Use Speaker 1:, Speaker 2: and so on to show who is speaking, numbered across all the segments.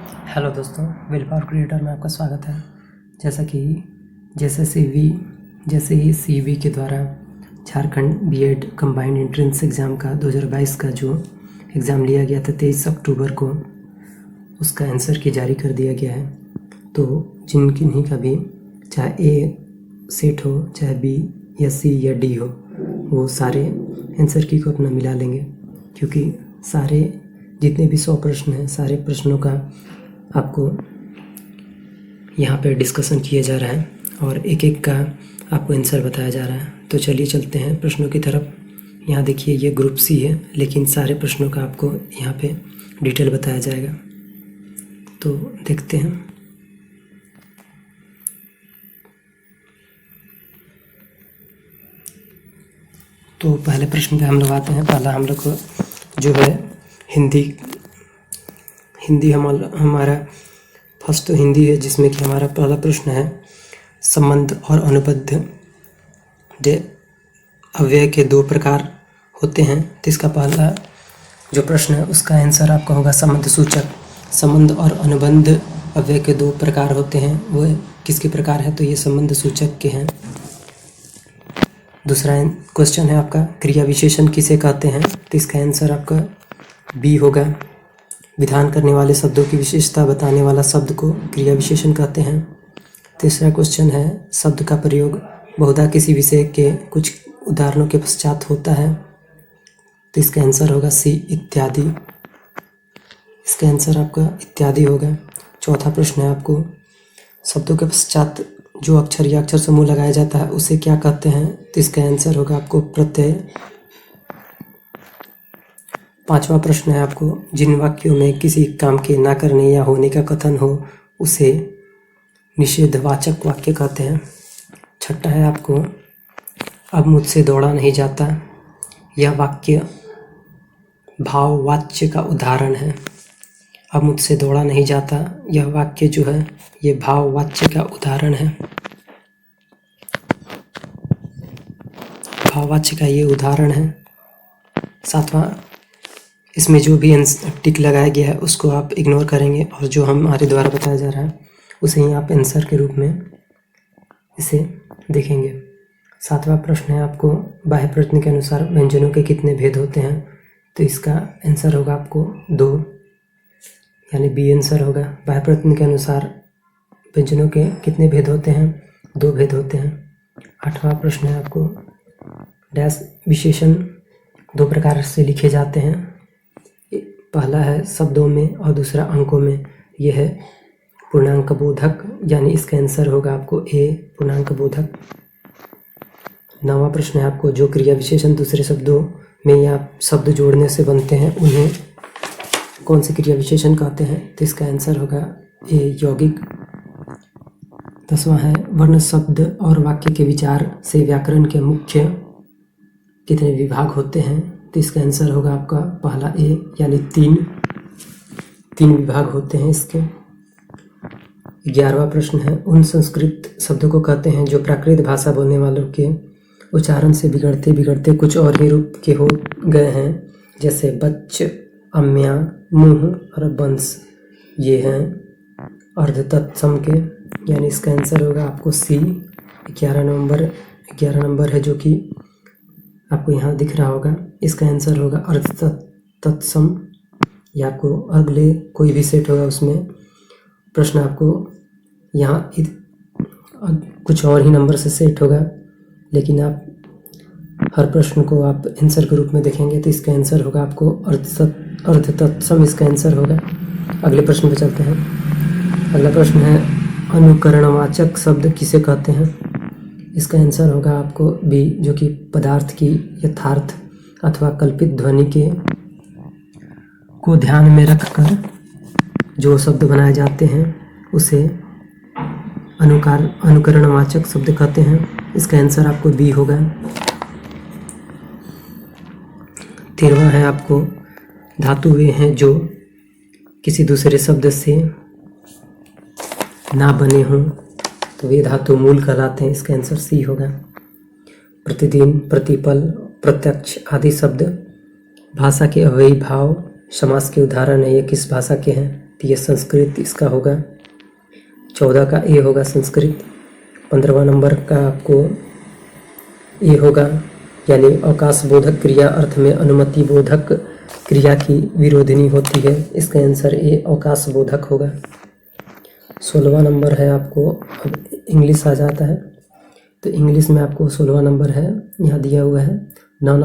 Speaker 1: Hello दोस्तों, will power creator में आपका स्वागत है। जैसे ही सीवी के द्वारा Jharkhand BEd combined entrance exam का 2022 का जो एग्ज़ाम लिया गया था 23 अक्टूबर को, उसका आंसर की जारी कर दिया गया है। तो जिनकी का भी चाहे ए सेट हो, चाहे बी या सी या डी हो, वो सारे आंसर की को अपना मिला लेंगे, क्योंकि सारे जितने भी 100 प्रश्न हैं, सारे प्रश्नों का आपको यहाँ पे डिस्कशन किया जा रहा है और एक एक का आपको आंसर बताया जा रहा है। तो चलिए चलते हैं प्रश्नों की तरफ। यहाँ देखिए, ये ग्रुप सी है, लेकिन सारे प्रश्नों का आपको यहाँ पे डिटेल बताया जाएगा। तो देखते हैं। तो पहले प्रश्न पे हम लोग आते हैं। पहला हम लोग को जो है हिंदी हमारा फर्स्ट तो हिंदी है, जिसमें कि हमारा पहला प्रश्न है, संबंध और अनुबंध अव्यय के दो प्रकार होते हैं। तो इसका पहला जो प्रश्न है उसका आंसर आपका होगा संबंध सूचक। संबंध और अनुबंध अव्यय के दो प्रकार होते हैं, वो किसके प्रकार है? तो ये संबंध सूचक के हैं। दूसरा क्वेश्चन है आपका, क्रिया विशेषण किसे कहते हैं? तो इसका आंसर आपका बी होगा। विधान करने वाले शब्दों की विशेषता बताने वाला शब्द को क्रिया विशेषण कहते हैं। तीसरा क्वेश्चन है, शब्द का प्रयोग बहुधा किसी विषय के कुछ उदाहरणों के पश्चात होता है। तो इसका आंसर होगा सी, इत्यादि। इसका आंसर आपका इत्यादि होगा। चौथा प्रश्न है आपको, शब्दों के पश्चात जो अक्षर या अक्षर समूह लगाया जाता है उसे क्या कहते हैं? तो इसका आंसर होगा आपको प्रत्यय। पांचवा प्रश्न है आपको, जिन वाक्यों में किसी काम के ना करने या होने का कथन हो उसे निषेधवाचक वाक्य कहते हैं। छठा है आपको, अब मुझसे दौड़ा नहीं जाता, यह वाक्य भाववाच्य का उदाहरण है। अब मुझसे दौड़ा नहीं जाता, यह वाक्य जो है ये भाववाच्य का उदाहरण है। भाववाच्य का ये उदाहरण है। सातवां, इसमें जो भी टिक लगाया गया है उसको आप इग्नोर करेंगे और जो हमारे द्वारा बताया जा रहा है उसे ही आप आंसर के रूप में इसे देखेंगे। सातवां प्रश्न है आपको, बाह्य प्रयत्न के अनुसार व्यंजनों के कितने भेद होते हैं? तो इसका आंसर होगा आपको 2, यानी बी आंसर होगा। बाह्य प्रयत्न के अनुसार व्यंजनों के कितने भेद होते हैं? 2 भेद होते हैं। आठवां प्रश्न है आपको, डैश विशेषण 2 प्रकार से लिखे जाते हैं। पहला है शब्दों में और दूसरा अंकों में। यह है पूर्णांक बोधक, यानी इसका आंसर होगा आपको ए, पूर्णांक बोधक। 9वां प्रश्न है आपको, जो क्रिया विशेषण दूसरे शब्दों में या शब्द जोड़ने से बनते हैं उन्हें कौन से क्रिया विशेषण कहते हैं? तो इसका आंसर होगा ए, यौगिक। 10वां है, वर्ण शब्द और वाक्य के विचार से व्याकरण के मुख्य कितने विभाग होते हैं? तो इसका आंसर होगा आपका पहला ए, यानी 3 विभाग होते हैं इसके। 11वां प्रश्न है, उन संस्कृत शब्दों को कहते हैं जो प्राकृत भाषा बोलने वालों के उच्चारण से बिगड़ते बिगड़ते कुछ और ही रूप के हो गए हैं, जैसे बच्च, अम्या, मुँह और बंश। ये हैं अर्धतत्सम के, यानी इसका आंसर होगा आपको सी, 11 नंबर है, जो कि आपको यहाँ दिख रहा होगा। इसका आंसर होगा अर्धतत्सम। या आपको अगले कोई भी सेट होगा उसमें प्रश्न आपको यहाँ कुछ और ही नंबर से सेट होगा, लेकिन आप हर प्रश्न को आप आंसर के रूप में देखेंगे। तो इसका आंसर होगा आपको अर्धतत्सम, इसका आंसर होगा। अगले प्रश्न पे चलते हैं। अगला प्रश्न है, अनुकरणवाचक शब्द किसे कहते हैं? इसका आंसर होगा आपको बी, जो कि पदार्थ की यथार्थ अथवा कल्पित ध्वनि को ध्यान में रखकर जो शब्द बनाए जाते हैं उसे अनुकरणवाचक शब्द कहते हैं। इसका आंसर आपको बी होगा। 13वां है आपको, धातु वे हैं जो किसी दूसरे शब्द से ना बने हों, तो वे धातु मूल कहलाते हैं। इसका आंसर सी होगा। प्रतिदिन, प्रतिपल, प्रत्यक्ष आदि शब्द भाषा के अव्ययी भाव समास के उदाहरण है। ये किस भाषा के हैं? तो ये संस्कृत इसका होगा। 14 का ए होगा संस्कृत। 15वां नंबर का आपको ए होगा, यानी अवकाश बोधक क्रिया अर्थ में अनुमति बोधक क्रिया की विरोधिनी होती है। इसका आंसर ए अवकाश बोधक होगा। 16वां नंबर है आपको, अब इंग्लिश आ जाता है तो इंग्लिश में आपको 16वां नंबर है, यहाँ दिया हुआ है नॉन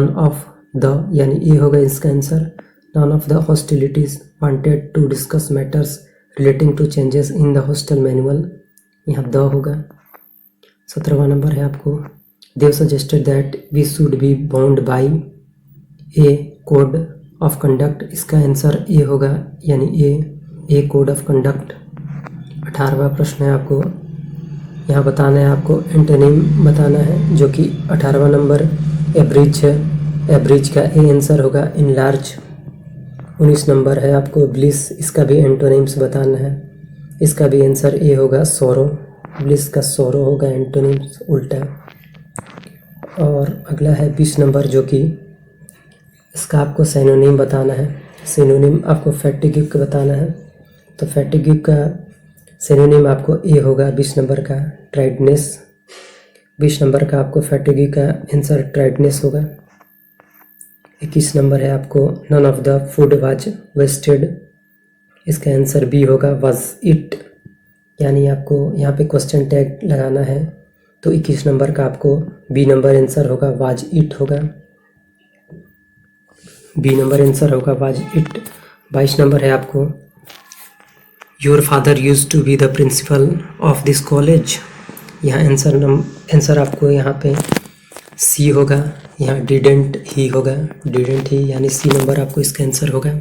Speaker 1: ऑफ द, यानी ए होगा इसका answer. None of the hostilities wanted to discuss matters relating to changes in the hostel manual, यहाँ द होगा। 17वां नंबर है आपको, Dev suggested that we should be bound by a code of conduct, इसका answer A होगा, यानी A code of conduct. 18वां प्रश्न है आपको, यहाँ बताना है आपको एंटोनिम बताना है, जो कि 18वां नंबर एवरेज है। एवरेज का ए आंसर होगा इनलार्ज। 19 नंबर है आपको ब्लिस, इसका भी एंटोनिम्स बताना है, इसका भी आंसर ए होगा सोरो। ब्लिस का सोरो होगा एंटोनिम्स उल्टा। और अगला है 20 नंबर, जो कि इसका आपको सिनोनिम बताना है। सिनोनिम आपको फैटिग का बताना है, तो फैटिग का सिनोनिम आपको ए होगा 20 नंबर का टायर्डनेस। 20 नंबर का आपको फैटिग का आंसर टायर्डनेस होगा। 21 नंबर है आपको, none of the food was wasted, इसका आंसर बी होगा वाज इट, यानी आपको यहाँ पे क्वेश्चन टैग लगाना है, तो 21 नंबर का आपको बी नंबर आंसर होगा वाज इट होगा। बी नंबर आंसर होगा वाज इट। 22 नंबर है आपको, your father used to be the principal of this college, यहाँ आंसर आपको यहाँ पे सी होगा, यहाँ डिडेंट ही होगा, डिडेंट ही, यानी सी नंबर आपको इसका आंसर होगा।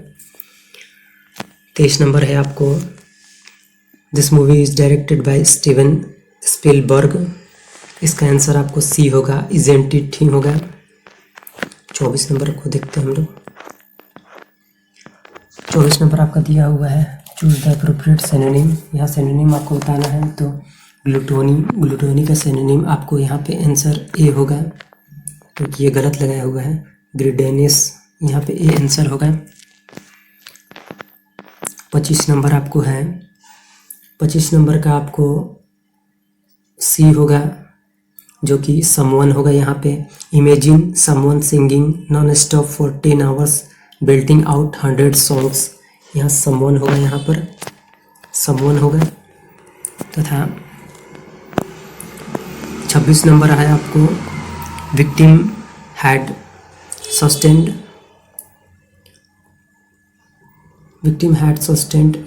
Speaker 1: 23 नंबर है आपको, this movie is directed by Steven Spielberg, इसका आंसर आपको सी होगा, इजेंट इट ही होगा। 24 नंबर को देखते हैं हम लोग। 24 नंबर आपका दिया हुआ है, चूज द एप्रोप्रिएट सिनोनिम, यहाँ सिनोनिम आपको बताना है, तो ग्लूटोनी का सिनोनिम आपको यहाँ पे आंसर ए होगा, क्योंकि ये गलत लगाया हुआ है। ग्रिडेनिस, यहाँ पे ए आंसर होगा। 25 नंबर आपको है, 25 नंबर का आपको सी होगा, जो कि समवन होगा। यहाँ पे imagine someone singing non stop for 10 hours Belting out 100 songs, यहाँ समवन होगा, यहाँ पर समवन होगा। तथा 26 नंबर है आपको, विक्टिम हैड सस्टेंड,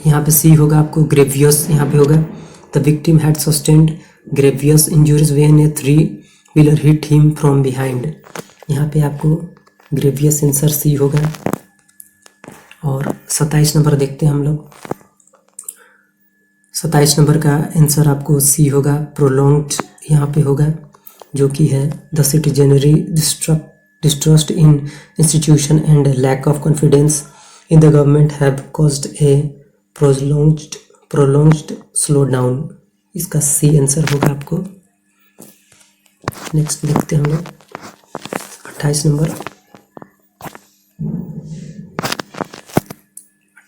Speaker 1: यहाँ पे सी होगा आपको ग्रेवियस, यहाँ पे होगा the victim had sustained ग्रेवियस injuries when A 3-wheeler hit him from behind, यहाँ पे आपको ग्रेवियस आंसर सी होगा। और 27 नंबर देखते हैं हम लोग। 27 नंबर का आंसर आपको सी होगा, प्रोलॉन्ग्ड, यहाँ पे होगा, जो कि है the citizenry distrust in institution and lack of confidence in the government have caused a prolonged slowdown, इसका सी आंसर होगा आपको। नेक्स्ट देखते हैं हम लोग 28 नंबर।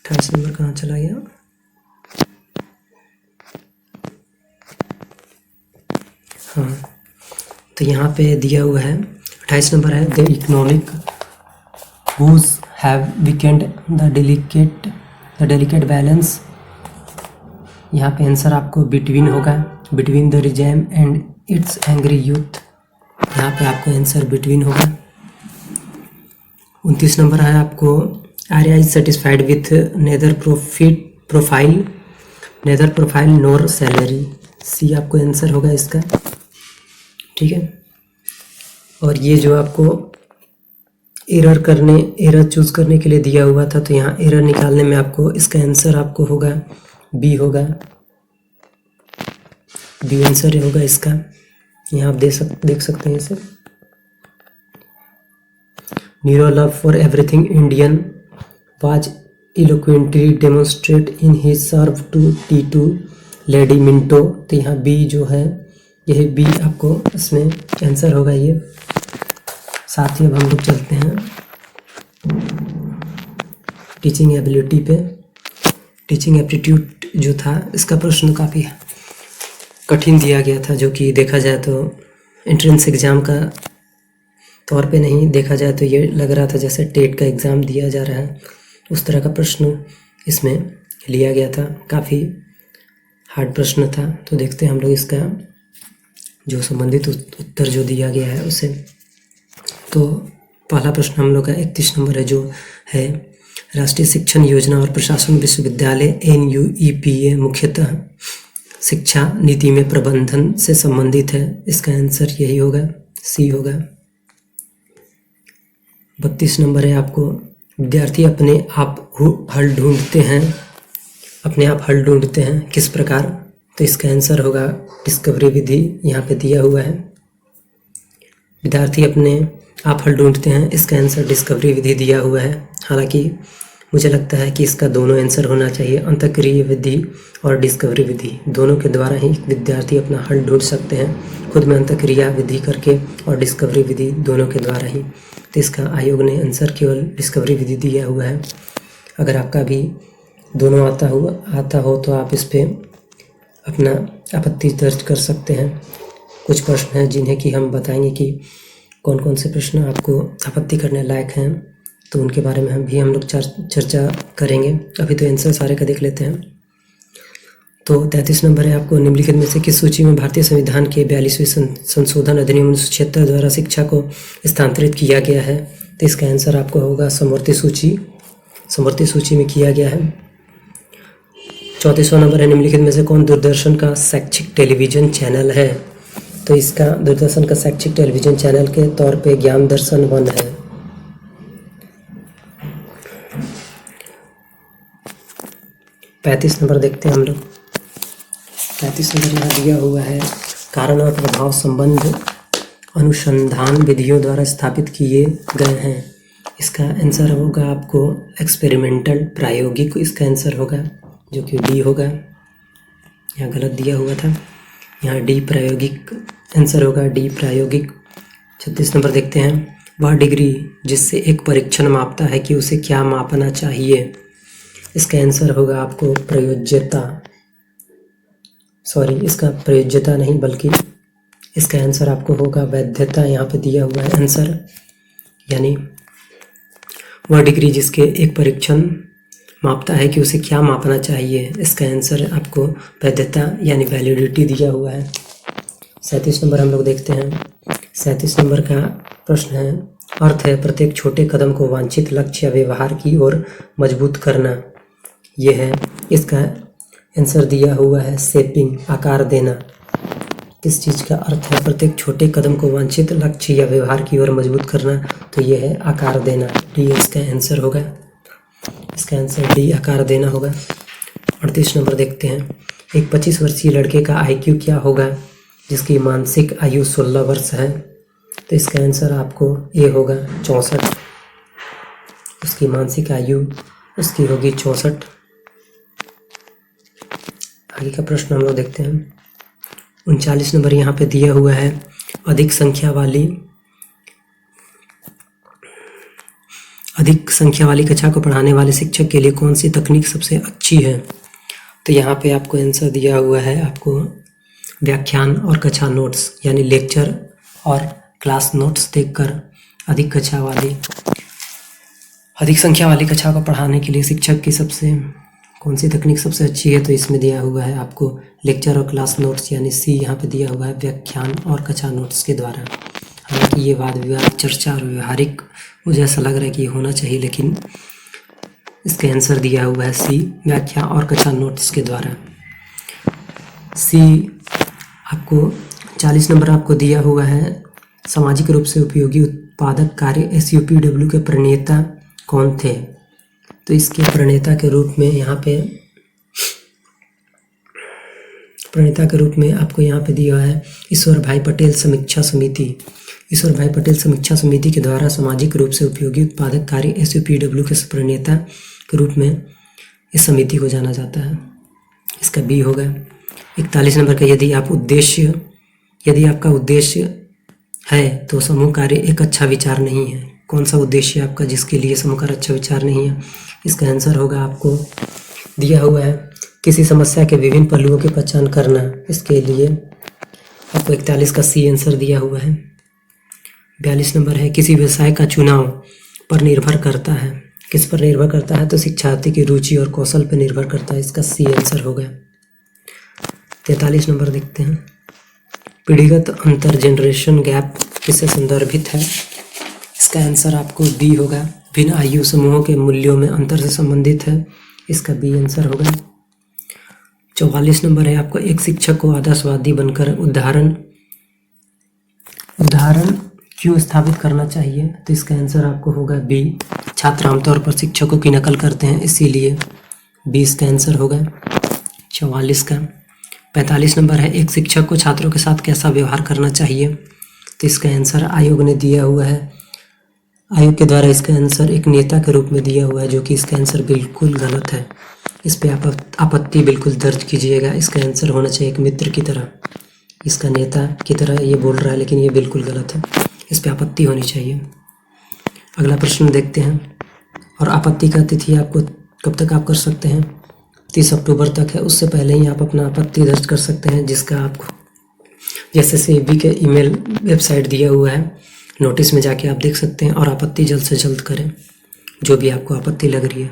Speaker 1: 28 नंबर कहाँ चला गया? हाँ, तो यहाँ पे दिया हुआ है 28 नंबर है, the economic woes have weakened the delicate balance, यहाँ पे आंसर आपको बिटवीन होगा, between the regime and its angry youth, यहाँ पे आपको आंसर बिटवीन होगा। 29 नंबर है आपको, Arya is satisfied with neither profile nor salary, C आपको आंसर होगा इसका, ठीक है। और ये जो आपको एरर चूज करने के लिए दिया हुआ था, तो यहाँ एरर निकालने में आपको इसका आंसर आपको होगा बी होगा, बी आंसर होगा इसका, यहाँ आप देख सकते हैं इसे। Nero love for everything Indian was eloquently demonstrate in his serve to T2 Lady Minto, तो यहाँ बी जो है यही बी आपको इसमें आंसर होगा ये। साथ ही अब हम लोग चलते हैं टीचिंग एबिलिटी पे, टीचिंग एप्टीट्यूड जो था इसका प्रश्न काफ़ी कठिन दिया गया था, जो कि देखा जाए तो एंट्रेंस एग्ज़ाम का तौर पे नहीं देखा जाए तो ये लग रहा था जैसे टेट का एग्ज़ाम दिया जा रहा है, उस तरह का प्रश्न इसमें लिया गया था। काफ़ी हार्ड प्रश्न था। तो देखते हैं हम लोग इसका जो संबंधित उत्तर जो दिया गया है उसे। तो पहला प्रश्न हम लोग का 31 नंबर है, जो है राष्ट्रीय शिक्षण योजना और प्रशासन विश्वविद्यालय NUEPA मुख्यतः शिक्षा नीति में प्रबंधन से संबंधित है। इसका आंसर यही होगा, सी होगा। 32 नंबर है आपको, विद्यार्थी अपने आप हल ढूंढते हैं किस प्रकार? तो इसका आंसर होगा डिस्कवरी विधि, यहाँ पे दिया हुआ है। विद्यार्थी अपने आप हल ढूंढते हैं, इसका आंसर डिस्कवरी विधि दिया हुआ है। हालांकि मुझे लगता है कि इसका दोनों आंसर होना चाहिए, अंतःक्रिया विधि और डिस्कवरी विधि, दोनों के द्वारा ही विद्यार्थी अपना हल ढूंढ सकते हैं, खुद में अंतःक्रिया विधि करके और डिस्कवरी विधि दोनों के द्वारा ही। तो इसका आयोग ने आंसर केवल डिस्कवरी विधि दिया हुआ है। अगर आपका भी दोनों आता हो तो आप इस पर अपना आपत्ति दर्ज कर सकते हैं। कुछ प्रश्न हैं जिन्हें कि हम बताएंगे कि कौन कौन से प्रश्न आपको आपत्ति करने लायक हैं, तो उनके बारे में हम लोग चर्चा करेंगे। अभी तो आंसर सारे का देख लेते हैं। तो 33 नंबर है आपको, निम्नलिखित में से किस सूची में भारतीय संविधान के 42वें संशोधन अधिनियम 1976 द्वारा शिक्षा को स्थानांतरित किया गया है? तो इसका आंसर आपको होगा समवर्ती सूची में किया गया है। 34वां नंबर है, निम्नलिखित में से कौन दूरदर्शन का शैक्षिक टेलीविजन चैनल है? तो इसका दूरदर्शन का शैक्षिक टेलीविजन चैनल के तौर पे ज्ञान दर्शन 1 है। 35 नंबर देखते हैं हम लोग। 35 नंबर यहाँ दिया हुआ है, कारण और प्रभाव संबंध अनुसंधान विधियों द्वारा स्थापित किए गए हैं। इसका आंसर होगा आपको एक्सपेरिमेंटल, प्रायोगिक, इसका आंसर होगा, जो कि डी होगा। यहाँ गलत दिया हुआ था, यहाँ डी प्रायोगिक आंसर होगा, डी प्रायोगिक। 36 नंबर देखते हैं, वह डिग्री जिससे एक परीक्षण मापता है कि उसे क्या मापना चाहिए? इसका आंसर होगा आपको प्रयोज्यता, इसका प्रयोज्यता नहीं बल्कि इसका आंसर आपको होगा वैधता। यहाँ पे दिया हुआ है आंसर, यानी वह डिग्री जिसके एक परीक्षण मापता है कि उसे क्या मापना चाहिए, इसका आंसर आपको वैधता यानी वैलिडिटी दिया हुआ है। 37 नंबर हम लोग देखते हैं। 37 नंबर का प्रश्न है, अर्थ है प्रत्येक छोटे कदम को वांछित लक्ष्य या व्यवहार की ओर मजबूत करना। यह है, इसका आंसर दिया हुआ है शेपिंग, आकार देना। किस चीज़ का अर्थ है प्रत्येक छोटे कदम को वांछित लक्ष्य या व्यवहार की ओर मजबूत करना? तो यह है आकार देना, डी इसका आंसर होगा। इसका आंसर डी आकार देना होगा। 38 नंबर देखते हैं, एक 25 वर्षीय लड़के का IQ क्या होगा जिसकी मानसिक आयु 16 वर्ष है? तो इसका आंसर आपको ए होगा, 64। उसकी मानसिक आयु उसकी होगी 64। आगे का प्रश्न हम लोग देखते हैं। 39 नंबर यहाँ पे दिया हुआ है, अधिक संख्या वाली कक्षा को पढ़ाने वाले शिक्षक के लिए कौन सी तकनीक सबसे अच्छी है? तो यहाँ पे आपको आंसर दिया हुआ है, आपको व्याख्यान और कक्षा नोट्स यानी लेक्चर और क्लास नोट्स देखकर अधिक संख्या वाली कक्षा को पढ़ाने के लिए शिक्षक की कौन सी तकनीक सबसे अच्छी है? तो इसमें दिया हुआ है आपको लेक्चर और क्लास नोट्स, यानी सी यहाँ पे दिया हुआ है, व्याख्यान और कक्षा नोट्स के द्वारा। हालांकि ये वाद विवाद, चर्चा और व्यवहारिक मुझे ऐसा लग रहा है कि होना चाहिए, लेकिन इसका आंसर दिया हुआ है सी, व्याख्या और कक्षा नोट्स के द्वारा। सी आपको 40 नंबर आपको दिया हुआ है, सामाजिक रूप से उपयोगी उत्पादक कार्य SUPW के प्रणेता कौन थे? तो इसके प्रणेता के रूप में आपको यहाँ पे दिया है ईश्वर भाई पटेल समीक्षा समिति। ईश्वर भाई पटेल समीक्षा समिति के द्वारा सामाजिक रूप से उपयोगी उत्पादक कार्य SUPW के प्रणेता के रूप में इस समिति को जाना जाता है। इसका बी होगा। 41 नंबर का, यदि आपका उद्देश्य है तो समूह कार्य एक अच्छा विचार नहीं है। कौन सा उद्देश्य है आपका जिसके लिए समकर अच्छा विचार नहीं है? इसका आंसर होगा आपको दिया हुआ है किसी समस्या के विभिन्न पहलुओं की पहचान करना। इसके लिए आपको 41 का सी आंसर दिया हुआ है। 42 नंबर है किसी व्यवसाय का चुनाव पर निर्भर करता है। किस पर निर्भर करता है? तो शिक्षार्थी की रुचि और कौशल पर निर्भर करता है। इसका सी आंसर होगा। 43 नंबर देखते हैं, पीढ़ीगत अंतर जनरेशन गैप किससे संदर्भित है? इसका आंसर आपको बी होगा, भिन्न आयु समूहों के मूल्यों में अंतर से संबंधित है। इसका बी आंसर होगा। 44 नंबर है आपको एक शिक्षक को आदर्शवादी बनकर उदाहरण क्यों स्थापित करना चाहिए? तो इसका आंसर आपको होगा बी, छात्र आमतौर पर शिक्षकों की नकल करते हैं इसीलिए बी इसका आंसर होगा 44 का। 45 नंबर है एक शिक्षक को छात्रों के साथ कैसा व्यवहार करना चाहिए? तो इसका आंसर आयोग ने दिया हुआ है। आयोग के द्वारा इसका आंसर एक नेता के रूप में दिया हुआ है, जो कि इसका आंसर बिल्कुल गलत है। इस पे आपत्ति बिल्कुल दर्ज कीजिएगा। इसका आंसर होना चाहिए एक मित्र की तरह। इसका नेता की तरह ये बोल रहा है, लेकिन ये बिल्कुल गलत है। इस पे आपत्ति होनी चाहिए। अगला प्रश्न देखते हैं। और आपत्ति का तिथि आपको कब तक आप कर सकते हैं? 30 अक्टूबर तक है। उससे पहले ही आप अपना आपत्ति दर्ज कर सकते हैं, जिसका आपको जैसे SEBI के ईमेल वेबसाइट दिया हुआ है, नोटिस में जाके आप देख सकते हैं और आपत्ति जल्द से जल्द करें जो भी आपको आपत्ति लग रही है।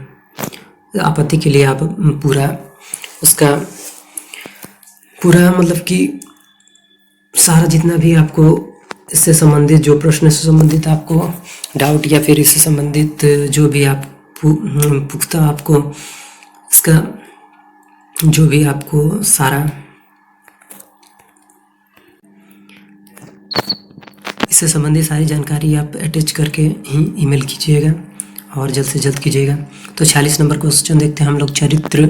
Speaker 1: आपत्ति के लिए आप पूरा मतलब कि सारा जितना भी आपको इससे संबंधित जो प्रश्न से संबंधित आपको डाउट या फिर इससे संबंधित जो भी आप पुख्ता आपको इसका जो भी आपको सारा इससे संबंधित सारी जानकारी आप अटैच करके ही ईमेल कीजिएगा और जल्द से जल्द कीजिएगा। तो 46 नंबर क्वेश्चन देखते हैं हम लोग, चरित्र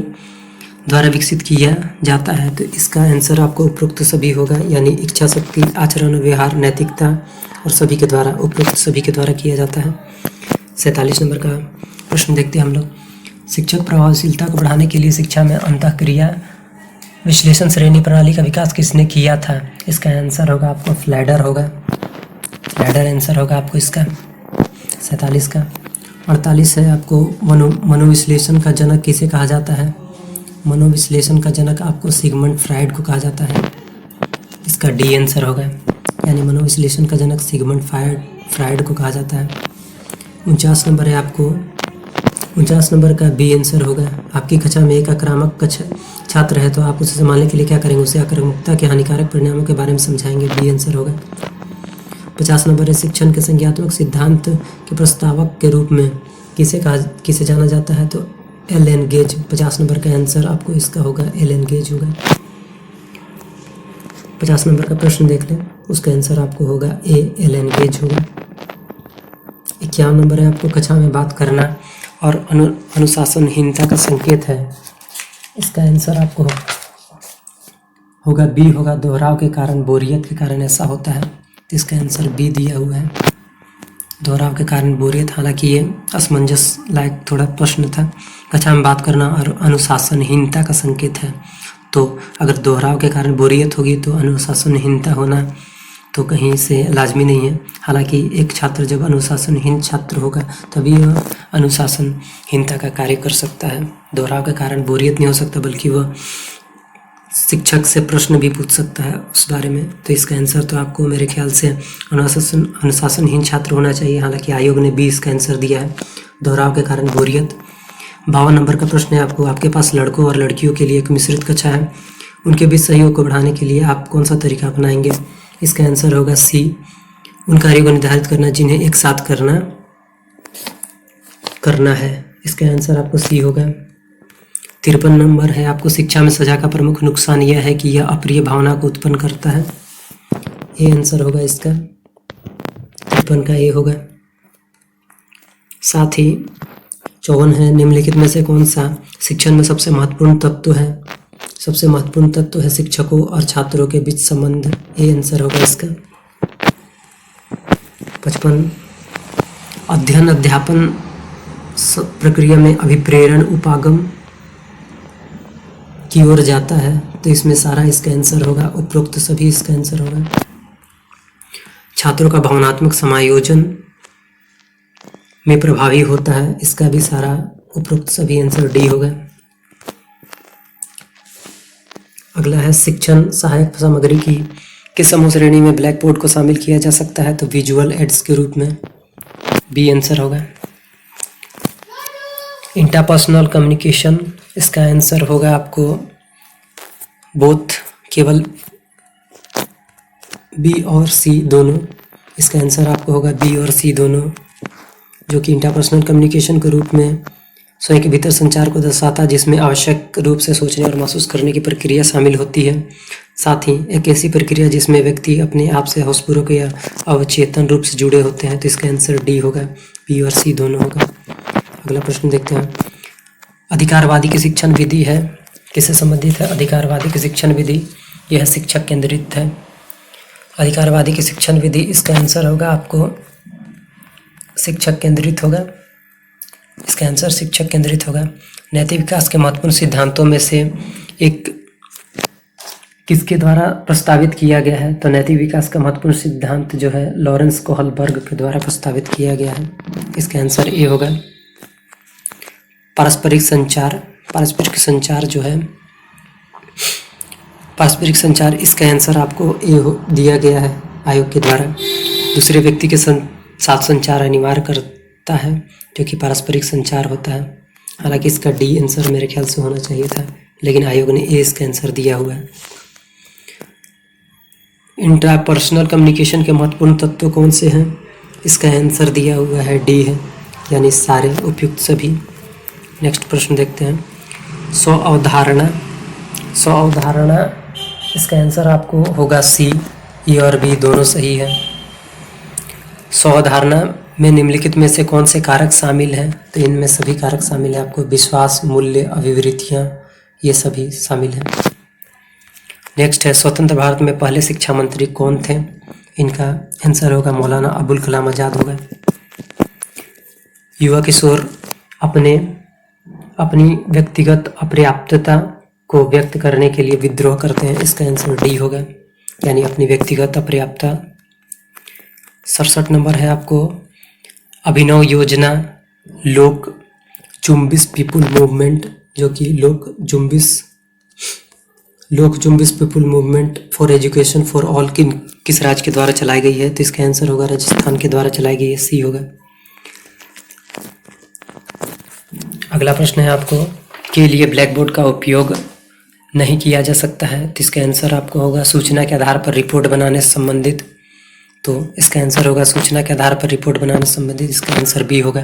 Speaker 1: द्वारा विकसित किया जाता है। तो इसका आंसर आपको उपरोक्त सभी होगा, यानी इच्छा शक्ति, आचरण, व्यवहार, नैतिकता और सभी के द्वारा, उपरोक्त सभी के द्वारा किया जाता है। 47 नंबर का प्रश्न देखते हैं हम लोग, शिक्षक प्रभावशीलता को बढ़ाने के लिए शिक्षा में अंतःक्रिया विश्लेषण श्रेणी प्रणाली का विकास किसने किया था? इसका आंसर होगा आपको फ्लैडर होगा। फ्लैडर आंसर होगा आपको इसका 47 का। 48 है आपको मनोविश्लेषण का जनक किसे कहा जाता है? मनोविश्लेषण का जनक आपको सिगमंड फ्राइड को कहा जाता है। इसका डी आंसर होगा, यानी मनोविश्लेषण का जनक सिगमंड फ्राइड को कहा जाता है। 49 नंबर है आपको, 49 नंबर का बी आंसर होगा। आपकी कक्षा में एक आक्रामक छात्र है तो आप उसे संभालने के लिए क्या करेंगे? उसे आक्रामकता के हानिकारक परिणामों के बारे में समझाएंगे। बी आंसर होगा। 50 नंबर है शिक्षण के संज्ञात्मक सिद्धांत के प्रस्तावक के रूप में किसे जाना जाता है? तो एलन गेज। 50 नंबर का आंसर आपको इसका होगा एलन गेज होगा। 50 नंबर का प्रश्न देख लें, उसका आंसर आपको होगा ए, एलन गेज होगा। 51 नंबर है आपको कक्षा में बात करना और अनुशासनहीनता का संकेत है। इसका आंसर आपको होगा बी होगा, दोहराव के कारण, बोरियत के कारण ऐसा होता है। तो इसका आंसर बी दिया हुआ है, दोहराव के कारण बोरियत। हालांकि ये असमंजस लायक थोड़ा प्रश्न था। कक्षा में बात करना और अनुशासनहीनता का संकेत है, तो अगर दोहराव के कारण बोरियत होगी तो अनुशासनहीनता होना तो कहीं से लाजमी नहीं है। हालांकि एक छात्र जब अनुशासनहीन छात्र होगा तभी वह अनुशासनहीनता का कार्य कर सकता है। दोहराव के कारण बोरियत नहीं हो सकता, बल्कि वह शिक्षक से प्रश्न भी पूछ सकता है उस बारे में। तो इसका आंसर तो आपको मेरे ख्याल से अनुशासनहीन छात्र होना चाहिए। हालांकि आयोग ने भी इसका आंसर दिया है, दोहराव के कारण बोरियत। 52 नंबर का प्रश्न है आपको, आपके पास लड़कों और लड़कियों के लिए एक मिश्रित कक्षा है, उनके बीच सहयोग को बढ़ाने के लिए आप कौन सा तरीका अपनाएंगे? इसका आंसर होगा सी, उन कार्यों को निर्धारित करना जिन्हें एक साथ करना है। इसका आंसर आपको सी होगा। 53 नंबर है आपको, शिक्षा में सजा का प्रमुख नुकसान यह है कि यह अप्रिय भावना को उत्पन्न करता है। ये आंसर होगा इसका, 53 का ये होगा। साथ ही 54 है, निम्नलिखित में से कौन सा शिक्षण में सबसे महत्वपूर्ण तत्व है? सबसे महत्वपूर्ण तत्व है शिक्षकों और छात्रों के बीच संबंध। ये आंसर होगा इसका। 55 अध्ययन अध्यापन प्रक्रिया में अभिप्रेरण उपागम की ओर जाता है, तो इसमें सारा इसका आंसर होगा, उपरोक्त सभी इसका आंसर होगा। छात्रों का भावनात्मक समायोजन में प्रभावी होता है, इसका भी सारा उपरोक्त सभी आंसर डी होगा। अगला है शिक्षण सहायक सामग्री की किस समूह श्रेणी में ब्लैक बोर्ड को शामिल किया जा सकता है, तो विजुअल एड्स के रूप में, बी आंसर होगा। इंटरपर्सनल कम्युनिकेशन, इसका आंसर होगा आपको बोथ, केवल बी और सी दोनों, इसका आंसर आपको होगा बी और सी दोनों, जो कि इंटरपर्सनल कम्युनिकेशन के रूप में स्वयं के भीतर संचार को दर्शाता है, जिसमें आवश्यक रूप से सोचने और महसूस करने की प्रक्रिया शामिल होती है। साथ ही एक ऐसी प्रक्रिया जिसमें व्यक्ति अपने आप से होशपूर्वक या अवचेतन रूप से जुड़े होते हैं, तो इसका आंसर डी होगा, बी और सी दोनों होगा। अगला प्रश्न देखते हैं। अधिकारवादी की शिक्षण विधि है, किससे संबंधित है? अधिकारवादी की शिक्षण विधि यह शिक्षक केंद्रित है। अधिकारवादी की शिक्षण विधि, इसका आंसर होगा आपको शिक्षक केंद्रित होगा, इसका आंसर शिक्षक केंद्रित होगा। नैतिक विकास के महत्वपूर्ण सिद्धांतों में से एक किसके द्वारा प्रस्तावित किया गया है, तो नैतिक विकास का महत्वपूर्ण सिद्धांत जो है लॉरेंस कोहलबर्ग के द्वारा प्रस्तावित किया गया है, इसका आंसर ए होगा। पारस्परिक संचार, पारस्परिक संचार जो है, पारस्परिक संचार, इसका आंसर आपको ए दिया गया है आयोग के द्वारा। दूसरे व्यक्ति के साथ संचार अनिवार्य करता है, जो कि पारस्परिक संचार होता है। हालांकि इसका डी आंसर मेरे ख्याल से होना चाहिए था, लेकिन आयोग ने ए इसका आंसर दिया हुआ है। इंट्रापर्सनल कम्युनिकेशन के महत्वपूर्ण तत्व कौन से हैं, इसका आंसर दिया हुआ है डी है, यानी सारे उपयुक्त सभी। नेक्स्ट प्रश्न देखते हैं। स्व अवधारणा, स्व अवधारणा, इसका आंसर आपको होगा सी, ई और बी दोनों सही है। स्व अवधारणा में निम्नलिखित में से कौन से कारक शामिल हैं, तो इनमें सभी कारक शामिल हैं आपको, विश्वास, मूल्य, अभिवृत्तियाँ, ये सभी शामिल हैं। नेक्स्ट है स्वतंत्र भारत में पहले शिक्षा मंत्री कौन थे, इनका आंसर होगा मौलाना अबुल कलाम आज़ाद होगा। युवा किशोर अपनी व्यक्तिगत अपर्याप्तता को व्यक्त करने के लिए विद्रोह करते हैं, इसका आंसर डी होगा, यानी अपनी व्यक्तिगत अपर्याप्तता। 67 नंबर है आपको अभिनव योजना लोक जुम्बिश पीपुल मूवमेंट, जो कि Lok Jumbish people movement for education for all किस राज्य के द्वारा चलाई गई है, तो इसका आंसर होगा राजस्थान के द्वारा चलाई गई है, सी होगा। अगला प्रश्न है आपको के लिए ब्लैक बोर्ड का उपयोग नहीं किया जा सकता है, तो इसका आंसर आपको होगा सूचना के आधार पर रिपोर्ट बनाने से संबंधित, तो इसका आंसर होगा सूचना के आधार पर रिपोर्ट बनाने से संबंधित, इसका आंसर बी होगा।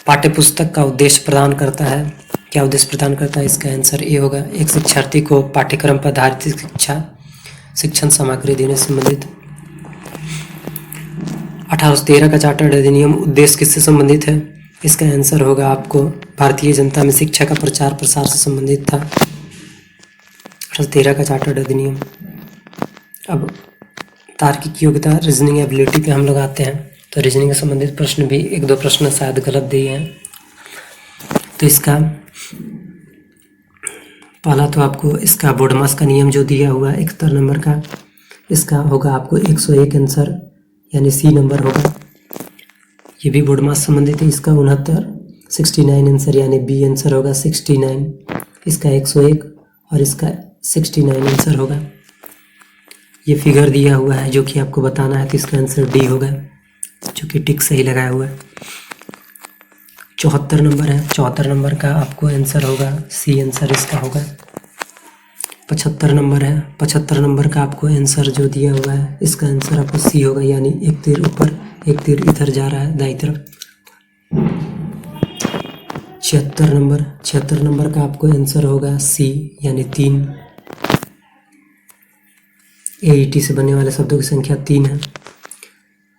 Speaker 1: पाठ्यपुस्तक का उद्देश्य प्रदान करता है, क्या उद्देश्य प्रदान करता है, इसका आंसर ए होगा। एक शिक्षार्थी को पाठ्यक्रम पर आधारित शिक्षण सामग्री देने से संबंधित। 1813 का चार्टर्ड अधिनियम उद्देश्य किससे संबंधित है, इसका आंसर होगा आपको भारतीय जनता में शिक्षा का प्रचार प्रसार से संबंधित था, 1813 का चार्टर्ड अधिनियम। अब तार्किक योग्यता, रीजनिंग एबिलिटी पे हम लोग आते हैं, तो रीजनिंग से संबंधित प्रश्न भी एक दो प्रश्न शायद गलत दिए हैं, तो इसका पहला तो आपको इसका बोडमास का नियम जो दिया हुआ है 71 नंबर का, इसका होगा आपको 101 आंसर, यानी सी नंबर होगा। ये भी बोडमास संबंधित है, इसका 69 आंसर, यानी बी आंसर होगा 69, इसका 101 और इसका 69 आंसर होगा। ये फिगर दिया हुआ है जो कि आपको बताना है, तो इसका आंसर डी होगा, जो कि टिक सही लगाया हुआ है। 74 नंबर है, 74 नंबर का आपको आंसर होगा सी आंसर इसका होगा। 75 नंबर है, 75 नंबर का आपको आंसर जो दिया हुआ है, इसका आंसर आपको सी होगा, यानी एक तीर ऊपर एक तीर इधर जा रहा है दाईं तरफ। 76 नंबर का आपको आंसर होगा सी, यानी 3। AET से बनने वाले शब्दों की संख्या 3 है।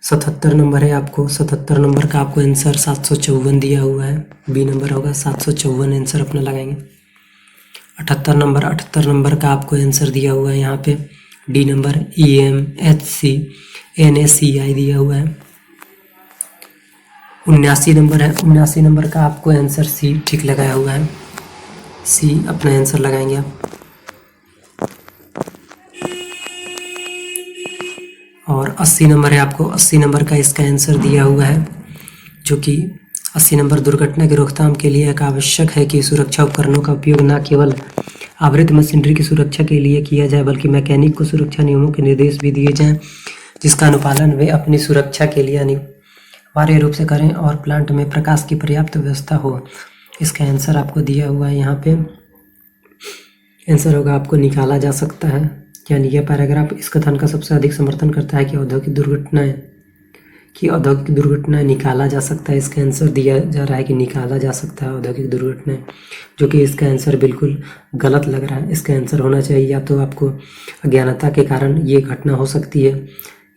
Speaker 1: 77 नंबर है आपको, 77 नंबर का आपको आंसर 754 दिया हुआ है, बी नंबर होगा 754 आंसर अपना लगाएंगे। 78 नंबर का आपको आंसर दिया हुआ है यहाँ पे, डी नंबर EMHC NACI दिया हुआ है। 79 नंबर है, 79 नंबर का आपको आंसर सी ठीक लगाया हुआ है, सी अपना आंसर लगाएंगे आप। और 80 नंबर है आपको, 80 नंबर का इसका आंसर दिया हुआ है, जो कि 80 नंबर दुर्घटना की रोकथाम के लिए एक आवश्यक है कि सुरक्षा उपकरणों का उपयोग न केवल आवृत्त मशीनरी की सुरक्षा के लिए किया जाए बल्कि मैकेनिक को सुरक्षा नियमों के निर्देश भी दिए जाएं जिसका अनुपालन वे अपनी सुरक्षा के लिए अनिवार्य रूप से करें और प्लांट में प्रकाश की पर्याप्त व्यवस्था हो। इसका आंसर आपको दिया हुआ है यहाँ पे। आंसर होगा आपको निकाला जा सकता है, यानी यह पैराग्राफ इस कथन का सबसे अधिक समर्थन करता है कि औद्योगिक दुर्घटनाएं निकाला जा सकता है। इसका आंसर दिया जा रहा है कि निकाला जा सकता है औद्योगिक दुर्घटनाएं, जो कि इसका आंसर बिल्कुल गलत लग रहा है। इसका आंसर होना चाहिए या तो आपको अज्ञानता के कारण ये घटना हो सकती है,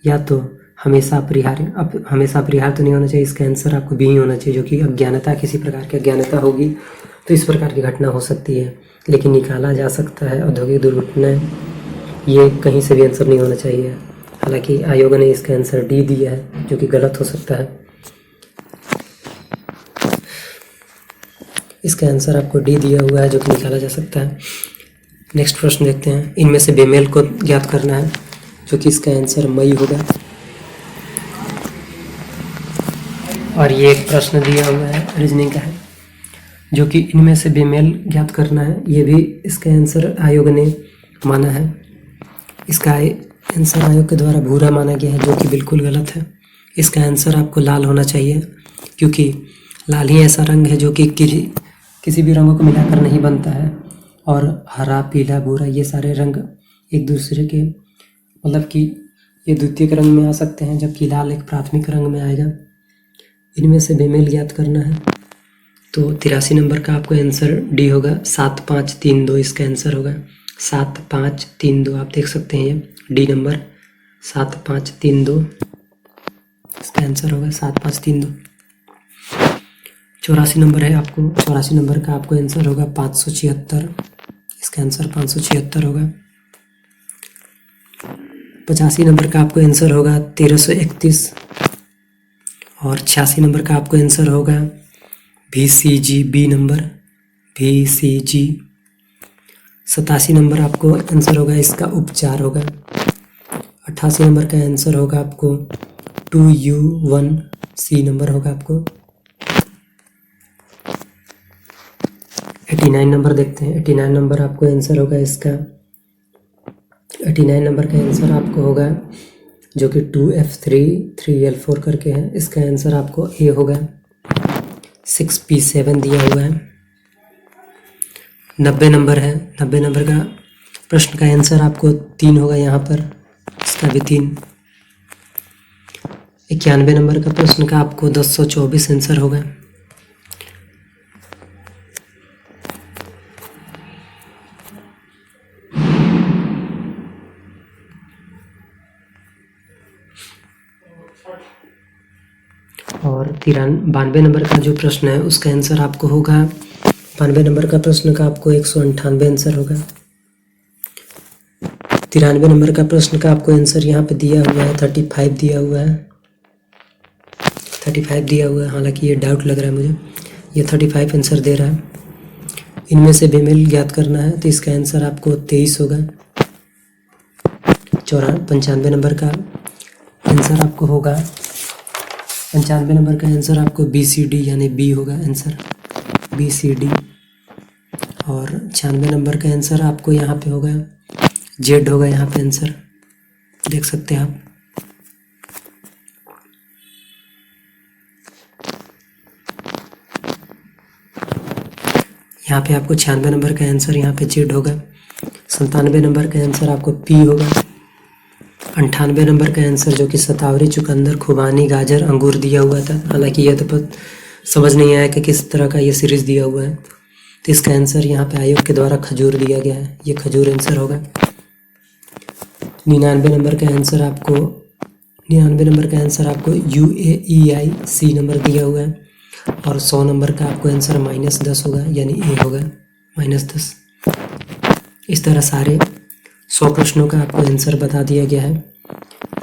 Speaker 1: या तो हमेशा अपरिहार्य। अब हमेशा अपरिहार्य तो नहीं होना चाहिए, इसका आंसर आपको भी होना चाहिए, जो कि अज्ञानता, किसी प्रकार की अज्ञानता होगी तो इस प्रकार की घटना हो सकती है। लेकिन निकाला जा सकता है औद्योगिक दुर्घटनाएं, ये कहीं से भी आंसर नहीं होना चाहिए। हालांकि आयोग ने इसका आंसर डी दिया है, जो कि गलत हो सकता है। इसका आंसर आपको डी दिया हुआ है, जो कि निकाला जा सकता है। नेक्स्ट प्रश्न देखते हैं। इनमें से बेमेल को ज्ञात करना है, जो कि इसका आंसर मई होगा। और ये एक प्रश्न दिया हुआ है, रीजनिंग का है, जो कि इनमें से बेमेल ज्ञात करना है। ये भी इसका आंसर आयोग ने माना है। इसका आंसर आयोग के द्वारा भूरा माना गया है, जो कि बिल्कुल गलत है। इसका आंसर आपको लाल होना चाहिए, क्योंकि लाल ही ऐसा रंग है जो कि किसी भी रंगों को मिलाकर नहीं बनता है। और हरा, पीला, भूरा ये सारे रंग एक दूसरे के मतलब कि ये द्वितीयक रंग में आ सकते हैं, जबकि लाल एक प्राथमिक रंग में आएगा। इनमें से बेमेल ज्ञात करना है, तो 83 नंबर का आपको आंसर डी होगा। 7532 इसका आंसर होगा। 7532 आप देख सकते हैं, ये डी नंबर 7532 इसका आंसर होगा। 7532। 84 नंबर है आपको, 84 नंबर का आपको आंसर होगा 576। इसका आंसर 576 होगा। 85 नंबर का आपको आंसर होगा 1331। और 86 नंबर का आपको आंसर होगा VCG, b number VCG। 87 number आपको आंसर होगा, इसका उपचार होगा। 88 नंबर का आंसर होगा आपको 2U1, सी नंबर होगा आपको। 89 नंबर देखते हैं। 89 नंबर आपको आंसर होगा इसका। 89 नंबर का आंसर आपको होगा, जो कि 2F3 3L4 करके है। इसका आंसर आपको ए होगा। 6P7 दिया हुआ है। 90 नंबर है। 90 नंबर का प्रश्न का आंसर आपको 3 होगा यहाँ पर, इसका भी 3। 91 नंबर का प्रश्न का आपको 1024 आंसर होगा। और 92 नंबर का जो प्रश्न है उसका आंसर आपको होगा, 92 नंबर का प्रश्न का आपको 198 आंसर होगा। 93 नंबर का प्रश्न का आपको आंसर यहाँ पे दिया हुआ है 35 दिया हुआ है। 35 दिया हुआ है, हालांकि ये डाउट लग रहा है मुझे, ये 35 आंसर दे रहा है। इनमें से बेमेल ज्ञात करना है, तो इसका आंसर आपको 23 होगा। 95 नंबर का आंसर आपको होगा, 95 नंबर का आंसर आपको BCD यानी बी होगा आंसर, BCD। और 96 नंबर का आंसर आपको यहाँ पे होगा जेड होगा, यहाँ पे आंसर देख सकते हैं आप। यहाँ पे आपको 96 नंबर का आंसर यहाँ पे जेड होगा। 97 नंबर का आंसर आपको पी होगा। 98 नंबर का आंसर, जो कि शतावरी, चुकंदर, खुबानी, गाजर, अंगूर दिया हुआ था। हालांकि यह तो समझ नहीं आया कि किस तरह का ये सीरीज दिया हुआ है, तो इसका आंसर यहाँ पे आयोग के द्वारा खजूर दिया गया है, ये खजूर आंसर होगा। 99 नंबर का आंसर आपको, 99 नंबर का आंसर आपको UAEI, सी नंबर दिया हुआ है। और 100 नंबर का आपको आंसर -10 होगा, यानी ए होगा, -10। इस तरह सारे 100 प्रश्नों का आपको आंसर बता दिया गया है।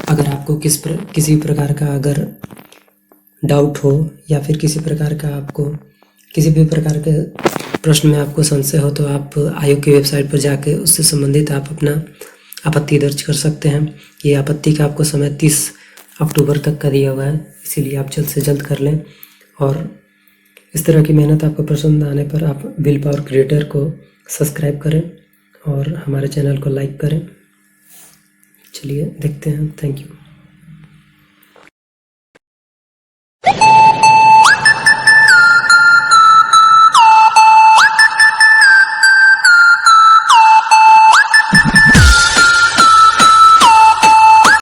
Speaker 1: अगर आपको किसी प्रकार का अगर डाउट हो, या फिर किसी प्रकार का आपको किसी भी प्रकार के प्रश्न में आपको संशय हो, तो आप आयोग की वेबसाइट पर जाके उससे संबंधित आप अपना आपत्ति दर्ज कर सकते हैं। ये आपत्ति का आपको समय 30 अक्टूबर तक का दिया हुआ है, इसीलिए आप जल्द से जल्द कर लें और इस तरह की मेहनत आपको पसंद आने पर आप विल पावर क्रिएटर को सब्सक्राइब करें और हमारे चैनल को लाइक करें। चलिए देखते हैं। Thank you.